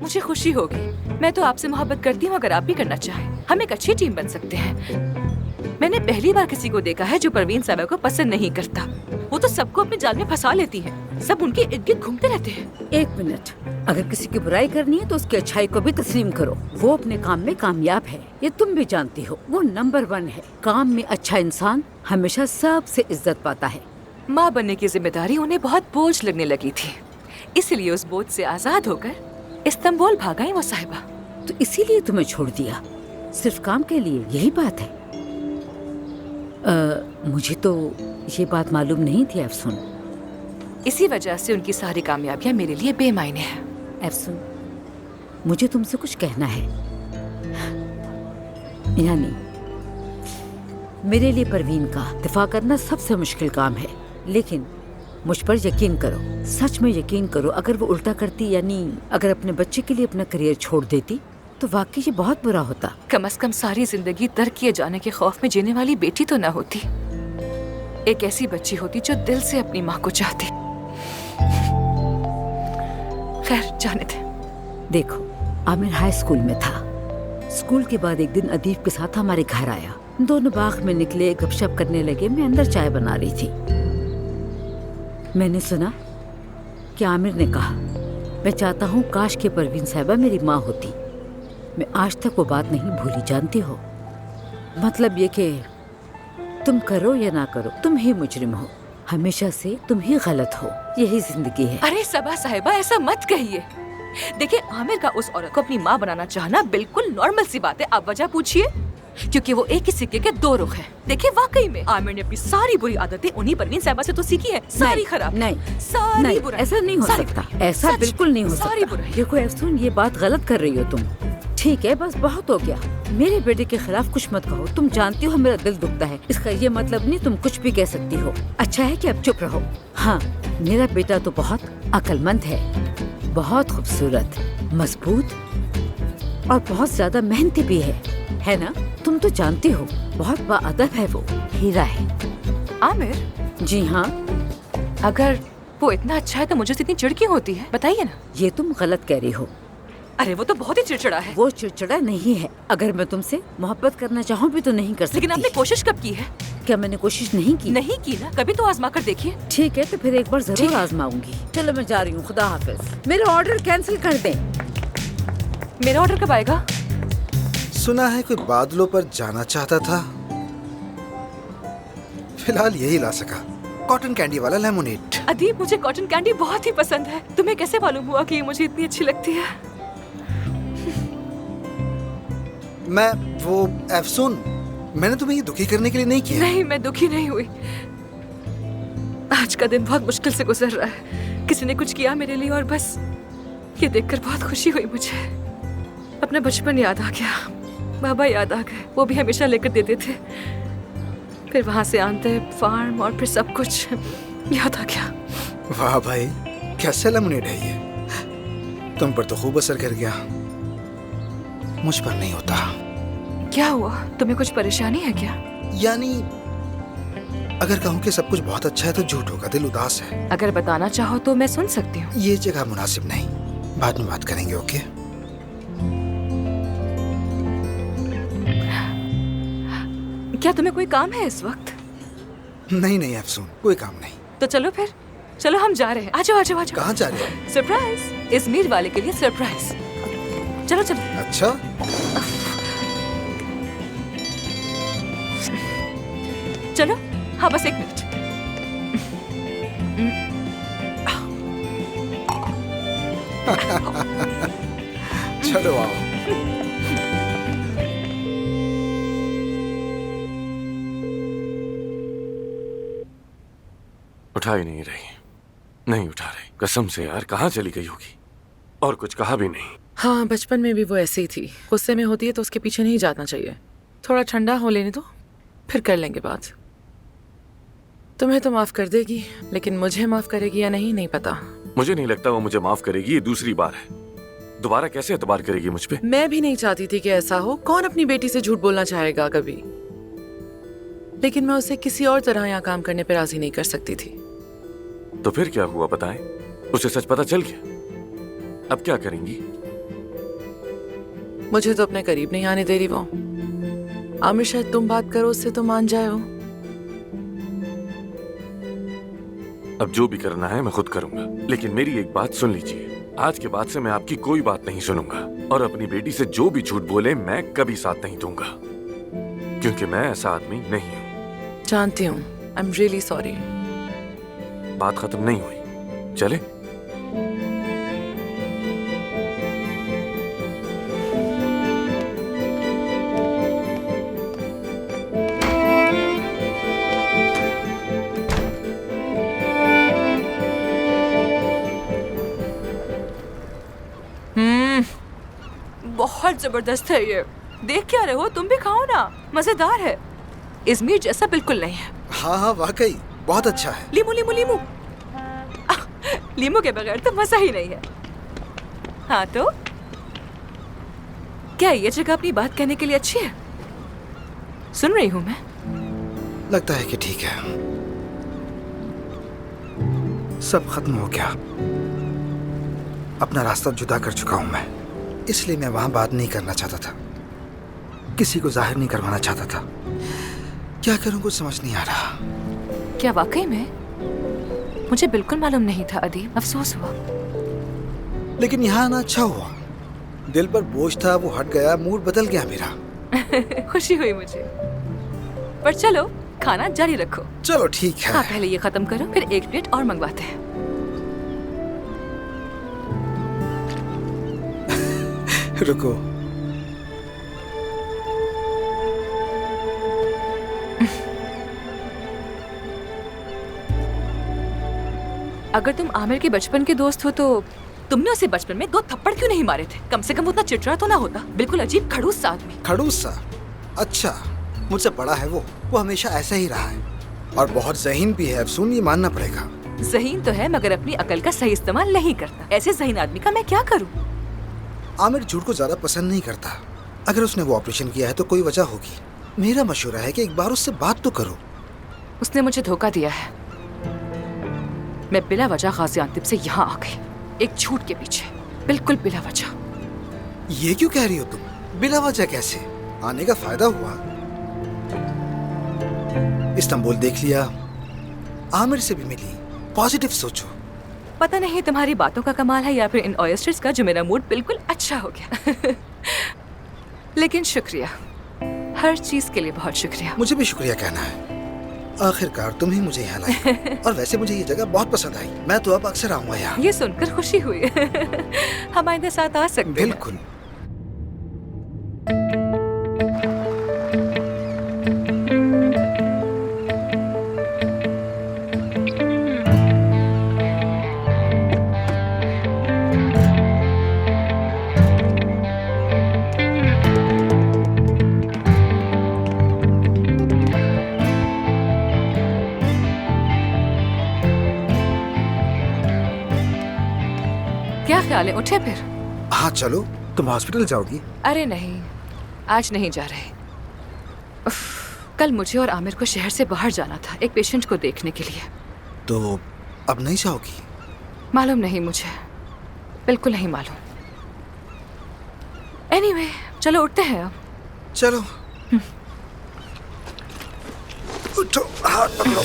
मुझे खुशी होगी। मैं तो आपसे मोहब्बत करती हूँ, अगर आप भी करना चाहें हम एक अच्छी टीम बन सकते हैं। मैंने पहली बार किसी को देखा है जो परवीन साहिबा को पसंद नहीं करता। वो तो सबको अपने जाल में फंसा लेती है, सब उनके इर्द गिर्द घूमते रहते हैं। एक मिनट, अगर किसी की बुराई करनी है तो उसकी अच्छाई को भी तस्लीम करो। वो अपने काम में कामयाब है, ये तुम भी जानती हो। वो नंबर 1 है। काम में अच्छा इंसान हमेशा सबसे इज्जत पाता है। माँ बनने की जिम्मेदारी उन्हें बहुत बोझ लगने लगी थी, इसलिए उस बोझ से आजाद होकर इस्तांबुल भाग आई वो साहिबा। तो इसीलिए तुम्हें छोड़ दिया, सिर्फ काम के लिए? यही बात है। मुझे तो ये बात मालूम नहीं थी अफसून। इसी वजह से उनकी सारी कामयाबियां मेरे लिए बेमायने हैं। अफसून, मुझे तुमसे कुछ कहना है। यानी मेरे लिए परवीन का दिफा करना सबसे मुश्किल काम है, लेकिन मुझ पर यकीन करो, सच में यकीन करो, अगर वो उल्टा करती, यानी अगर अपने बच्चे के लिए अपना करियर छोड़ देती, तो वाकई ये बहुत बुरा होता। कम से कम सारी जिंदगी तर्क किए जाने के खौफ में जीने वाली बेटी तो न होती, एक ऐसी बच्ची होती जो दिल से अपनी माँ को चाहती। खैर, जाने दे। देखो, आमिर हाई स्कूल में था। स्कूल के बाद एक दिन अदीब के साथ हमारे घर आया। दोनों बाग में निकले, गपशप करने लगे। मैं अंदर चाय बना रही थी। मैंने सुना कि आमिर ने कहा, मैं चाहता हूँ काश के परवीन साहिबा मेरी माँ होती। मैं आज तक वो बात नहीं भूली, जानती हो। मतलब ये कि तुम करो या ना करो, तुम ही मुजरिम हो, हमेशा से तुम ही गलत हो, यही जिंदगी है। अरे सबा साहिबा, ऐसा मत कहिए। देखिए, आमिर का उस औरत को अपनी माँ बनाना चाहना बिल्कुल नॉर्मल सी बात है। आप वजह पूछिए, क्योंकि वो एक ही सिक्के के दो रुख हैं। देखिए, वाकई में आमिर ने अपनी सारी बुरी आदतें उन्हीं परवीन साहिबा से तो सीखी है। सारी खराब, नहीं, सारी नहीं, बुराई, ऐसा नहीं हो सकता। ऐसा बिल्कुल नहीं हो सकता। देखो अफसून, ये बात गलत कर रही हो तुम। ठीक है, बस बहुत हो गया। मेरे बेटे के खिलाफ कुछ मत कहो। तुम जानती हो मेरा दिल दुखता है। इसका ये मतलब नहीं तुम कुछ भी कह सकती हो। अच्छा है कि अब चुप रहो। हाँ, मेरा बेटा तो बहुत अक्लमंद है, बहुत खूबसूरत, मजबूत और बहुत ज्यादा मेहनती भी है ना? तुम तो जानती हो, बहुत बाअदब है वो, हीरा है। आमिर? जी हाँ। अगर वो इतना अच्छा है तो मुझे इतनी चिढ़ क्यों होती है, बताइए ना। ये तुम गलत कह रही हो। अरे वो तो बहुत ही चिड़चिड़ा है। वो चिड़चिड़ा नहीं है। अगर मैं तुमसे मोहब्बत करना चाहूँ भी तो नहीं कर सकती। लेकिन आपने कोशिश कब की है? क्या मैंने कोशिश नहीं की? नहीं की ना, कभी तो आजमा कर देखिए। ठीक है, तो फिर एक बार जरूर आजमाऊंगी। चलो मैं जा रही हूँ, खुदा हाफिज। मेरा ऑर्डर कैंसिल कर दें। मेरा ऑर्डर कब आएगा? सुना है कोई बादलों पर जाना चाहता था, फिलहाल यही ला सका, कॉटन कैंडी वाला लेमोनेड। अदीब, मुझे कॉटन कैंडी बहुत ही पसंद है। तुम्हें कैसे मालूम हुआ कि ये मुझे इतनी अच्छी लगती है? मैं वो अफसून, मैंने तुम्हें ये दुखी करने के लिए नहीं किया। नहीं, मैं दुखी नहीं हुई। आज का दिन बहुत मुश्किल से गुजर रहा है। किसी ने कुछ किया मेरे लिए और बस ये देखकर बहुत खुशी हुई मुझे। अपना बचपन याद आ गया, बाबा याद आ गए। वो भी हमेशा लेकर देते थे। फिर वहाँ से आते फार्म और फिर सब कुछ याद आ गया। वाह भाई, कैसा लेमोनेड है ये। तुम पर तो खूब असर कर गया, मुझ पर नहीं होता। क्या हुआ? तुम्हें कुछ परेशानी है क्या? यानी अगर कहूँ कि सब कुछ बहुत अच्छा है तो झूठ होगा, दिल उदास है। अगर बताना चाहो तो मैं सुन सकती हूँ। ये जगह मुनासिब नहीं, बाद में बात करेंगे, ओके? क्या तुम्हें कोई काम है इस वक्त? नहीं नहीं अफसून, कोई काम नहीं। तो चलो फिर, चलो हम जा रहे हैं। आजो आजो आजो। कहाँ जा रहे हो? सरप्राइज, इजमीर वाले के लिए सरप्राइज। चलो चलो। अच्छा, चलो। हाँ, बस एक मिनट। चलो आओ। उठा ही नहीं रही, नहीं उठा रही। कसम से यार, कहाँ चली गई होगी? और कुछ कहा भी नहीं। हाँ, बचपन में भी वो ऐसी ही थी। गुस्से में होती है तो उसके पीछे नहीं जाना चाहिए। थोड़ा ठंडा हो लेने दो, फिर कर लेंगे बात। तुम्हें तो माफ कर देगी, लेकिन मुझे माफ करेगी या नहीं, नहीं पता। मुझे नहीं लगता वो मुझे माफ करेगी। ये दूसरी बार है, दोबारा कैसे एतबार करेगी मुझ पे? मैं भी नहीं चाहती थी कि ऐसा हो। कौन अपनी बेटी से झूठ बोलना चाहेगा कभी? लेकिन मैं उसे किसी और तरह यहाँ काम करने पर राजी नहीं कर सकती थी। तो फिर क्या हुआ बताएं? उसे सच पता चल गया, अब क्या करेंगी? मुझे तो अपने करीब नहीं आने दे रही वो। आमिर शायद तुम बात करो उससे तो मान जाए हो। अब जो भी करना है मैं खुद करूंगा, लेकिन मेरी एक बात सुन लीजिए, आज के बाद से मैं आपकी कोई बात नहीं सुनूंगा और अपनी बेटी से जो भी झूठ बोले मैं कभी साथ नहीं दूंगा, क्योंकि मैं ऐसा आदमी नहीं हूँ। जानती हूँ, आई एम रियली सॉरी। बात खत्म नहीं हुई, चले? बहुत जबरदस्त है ये। देख क्या रहे हो, तुम भी खाओ ना, मजेदार है। इजमीर जैसा बिल्कुल नहीं है। हाँ हाँ वाकई बहुत अच्छा है। लीमू लीमू लीमू। लीमू के बगैर तो मजा ही नहीं है। हाँ तो क्या ये जगह अपनी बात कहने के लिए अच्छी है? सुन रही हूँ मैं। लगता है कि ठीक है, सब खत्म हो गया। अपना रास्ता जुदा कर चुका हूं मैं, इसलिए मैं वहां बात नहीं करना चाहता था, किसी को जाहिर नहीं करवाना चाहता था। क्या करूं कुछ समझ नहीं आ रहा। क्या वाकई में? मुझे बिल्कुल मालूम नहीं था अदीब, अफसोस हुआ। लेकिन यहाँ आना अच्छा हुआ, दिल पर बोझ था वो हट गया, मूड बदल गया मेरा। खुशी हुई मुझे। पर चलो खाना जारी रखो। चलो ठीक है। हाँ पहले ये खत्म करो, फिर एक प्लेट और मंगवाते हैं। रुको, अगर तुम आमिर के बचपन के दोस्त हो तो तुमने उसे बचपन में 2 थप्पड़ क्यों नहीं मारे थे? कम से कम उतना चिड़चिड़ा तो ना होता। बिल्कुल अजीब खड़ूस सा आदमी। खड़ूस सा? अच्छा, मुझसे बड़ा है वो हमेशा ऐसा ही रहा है और बहुत ज़हीन भी है अफसून, ये मानना पड़ेगा। ज़हीन तो है मगर अपनी अकल का सही इस्तेमाल नहीं करता। ऐसे ज़हीन आदमी का मैं क्या करूं? आमिर झूठ को ज्यादा पसंद नहीं करता। अगर उसने वो ऑपरेशन किया है तो कोई वजह होगी। मेरा मशवरा है कि एक बार उससे बात तो करो। उसने मुझे धोखा दिया है। मैं बिला वजह गाजियांतिब से यहाँ आ गई, एक झूठ के पीछे, बिल्कुल बिला वजह। ये क्यों कह रही हो तुम? बिला वजह कैसे? आने का फायदा हुआ, इस्तांबुल देख लिया, आमिर से भी मिली। पॉजिटिव सोचो। पता नहीं तुम्हारी बातों का कमाल है या फिर इन ऑयस्टर्स का, जो मेरा मूड बिल्कुल अच्छा हो गया। लेकिन शुक्रिया, हर चीज के लिए बहुत शुक्रिया। मुझे भी शुक्रिया कहना है, आखिरकार तुम ही मुझे यहाँ लाई। और वैसे मुझे ये जगह बहुत पसंद आई, मैं तो अब अक्सर आऊंगा यहाँ। ये सुनकर खुशी हुई। हम आइंदा साथ आ सकते हैं। बिल्कुल। क्या ख्याल है, उठे फिर? हाँ चलो, तुम हॉस्पिटल जाओगी? अरे नहीं, आज नहीं जा रहे। उफ, कल मुझे और आमिर को शहर से बाहर जाना था, एक पेशेंट को देखने के लिए। तो अब नहीं जाओगी? मालूम नहीं मुझे, बिल्कुल नहीं मालूम। एनीवे, चलो उठते हैं अब। चलो उठो, हाथ पकड़ो।